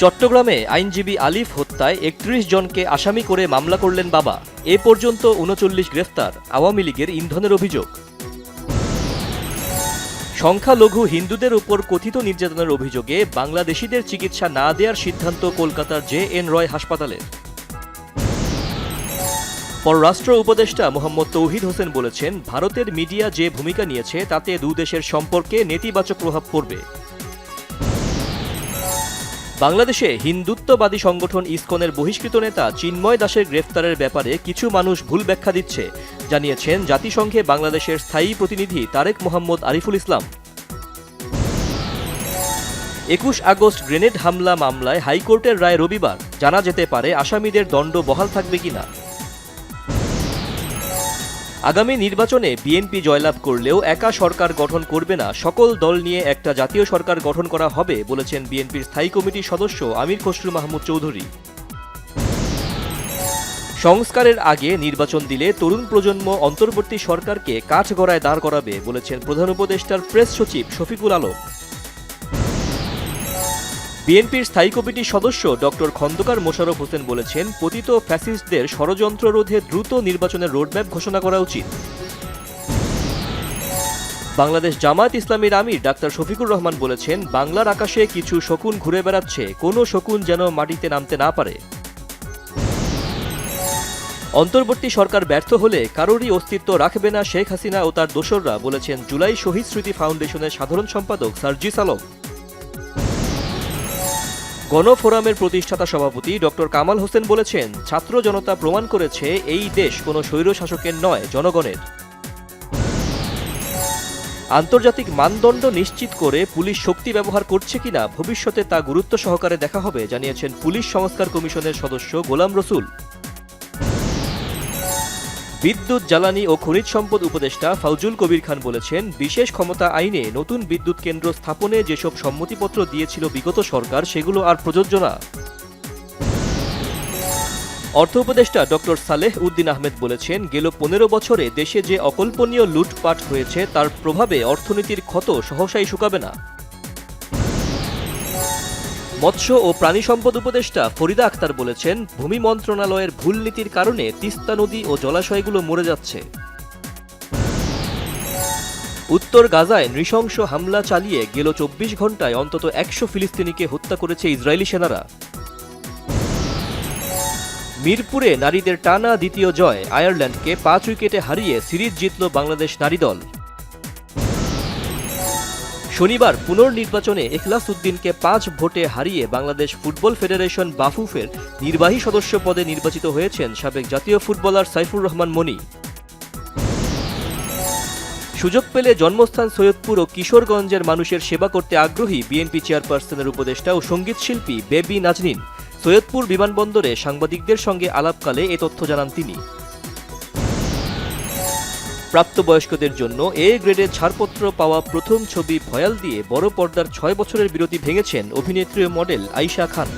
চট্টগ্রামে আইনজীবী আলিফ হত্যায় ৩১ জনকে আসামি করে মামলা করলেন বাবা। এ পর্যন্ত ৩৯ গ্রেফতার, আওয়ামী লীগের ইন্ধনের অভিযোগ। সংখ্যালঘু হিন্দুদের উপর কথিত নির্যাতনের অভিযোগে বাংলাদেশিদের চিকিৎসা না দেওয়ার সিদ্ধান্ত কলকাতার জে.এন. রয় হাসপাতালের। পররাষ্ট্র উপদেষ্টা মোহাম্মদ তৌহিদ হোসেন বলেছেন, ভারতের মিডিয়া যে ভূমিকা নিয়েছে তাতে দুদেশের সম্পর্কে নেতিবাচক প্রভাব পড়বে। বাংলাদেশে হিন্দুত্ববাদী সংগঠন ইসকনের বহিষ্কৃত নেতা চিন্ময় দাসের গ্রেফতারের ব্যাপারে কিছু মানুষ ভুল ব্যাখ্যা দিচ্ছে, জানিয়েছেন জাতিসংঘে বাংলাদেশের স্থায়ী প্রতিনিধি তারেক মোহাম্মদ আরিফুল ইসলাম। ২১ আগস্ট গ্রেনেড হামলা মামলায় হাইকোর্টের রায় রবিবার, জানা যেতে পারে আসামিদের দণ্ড বহাল থাকবে কিনা। আগামী নির্বাচনে বিএনপি জয়লাভ করলেও একা সরকার গঠন করবে না, সকল দল নিয়ে একটা জাতীয় সরকার গঠন করা হবে বলেছেন বিএনপির স্থায়ী কমিটির সদস্য আমির খসরু মাহমুদ চৌধুরী। সংস্কারের আগে নির্বাচন দিলে তরুণ প্রজন্ম অন্তর্বর্তী সরকারকে কাঠগড়ায় দাঁড় করাবে বলেছেন প্রধান উপদেষ্টার প্রেস সচিব শফিকুল আলম। বিএনপির স্থায়ী কমিটির সদস্য ডক্টর খন্দকার মোশাররফ হোসেন বলেছেন, পতিত ফ্যাসিস্টদের ষড়যন্ত্র রোধে দ্রুত নির্বাচনের রোডম্যাপ ঘোষণা করা উচিত। বাংলাদেশ জামায়াত ইসলামীর আমির ডাক্তার শফিকুর রহমান বলেছেন, বাংলার আকাশে কিছু শকুন ঘুরে বেড়াচ্ছে, কোনো শকুন যেন মাটিতে নামতে না পারে। অন্তর্বর্তী সরকার ব্যর্থ হলে কারোরই অস্তিত্ব রাখবে না শেখ হাসিনা ও তার দোসররা বলেছেন জুলাই শহীদ স্মৃতি ফাউন্ডেশনের সাধারণ সম্পাদক সার্জিস আলম। গণফোরামের প্রতিষ্ঠাতা সভাপতি ডক্টর কামাল হোসেন বলেছেন, ছাত্র জনতা প্রমাণ করেছে এই দেশ কোনো স্বৈরশাসকের নয়, জনগণের। আন্তর্জাতিক মানদণ্ড নিশ্চিত করে পুলিশ শক্তি ব্যবহার করছে কিনা ভবিষ্যতে তা গুরুত্ব সহকারে দেখা হবে, জানিয়েছেন পুলিশ সংস্কার কমিশনের সদস্য গোলাম রসুল। বিদ্যুৎ, জ্বালানি ও খনিজ সম্পদ উপদেষ্টা ফাউজুল কবির খান বলেছেন, বিশেষ ক্ষমতা আইনে নতুন বিদ্যুৎ কেন্দ্র স্থাপনে যেসব সম্মতিপত্র দিয়েছিল বিগত সরকার সেগুলো আর প্রযোজ্য না। অর্থ উপদেষ্টা ডক্টর সালেহ উদ্দিন আহমেদ বলেছেন, গেল ১৫ বছরে দেশে যে অকল্পনীয় লুটপাট হয়েছে তার প্রভাবে অর্থনীতির ক্ষত সহসাই শুকাবে না। মৎস্য ও প্রাণী সম্পদ উপদেষ্টা ফরিদা আক্তার বলেছেন, ভূমি মন্ত্রণালয়ের ভুল নীতির কারণে তিস্তা নদী ও জলাশয়গুলো মরে যাচ্ছে। উত্তর গাজায় নৃশংস হামলা চালিয়ে গেল ২৪ ঘণ্টায় অন্তত ১০০ ফিলিস্তিনিকে হত্যা করেছে ইসরায়েলি সেনারা। মিরপুরে নারীদের টানা দ্বিতীয় জয়, আয়ারল্যান্ডকে ৫ উইকেটে হারিয়ে সিরিজ জিতল বাংলাদেশ নারী দল। শনিবার পুনর্নির্বাচনে এখলাস উদ্দিনকে ৫ ভোটে হারিয়ে বাংলাদেশ ফুটবল ফেডারেশন বাফুফের নির্বাহী সদস্য পদে নির্বাচিত হয়েছেন সাবেক জাতীয় ফুটবলার সাইফুর রহমান মনি। সুযোগ পেলে জন্মস্থান সৈয়দপুর ও কিশোরগঞ্জের মানুষের সেবা করতে আগ্রহী বিএনপি চেয়ারপারসনের উপদেষ্টা ও সঙ্গীতশিল্পী বেবি নাজনীন। সৈয়দপুর বিমানবন্দরে সাংবাদিকদের সঙ্গে আলাপকালে এ তথ্য জানান তিনি। প্রাপ্তবয়স্কদের জন্য এ গ্রেডের ছাড়পত্র পাওয়া প্রথম ছবি ভয়াল দিয়ে বড় পর্দার ৬ বছরের বিরতি ভেঙেছেন অভিনেত্রী ও মডেল আয়শা খান।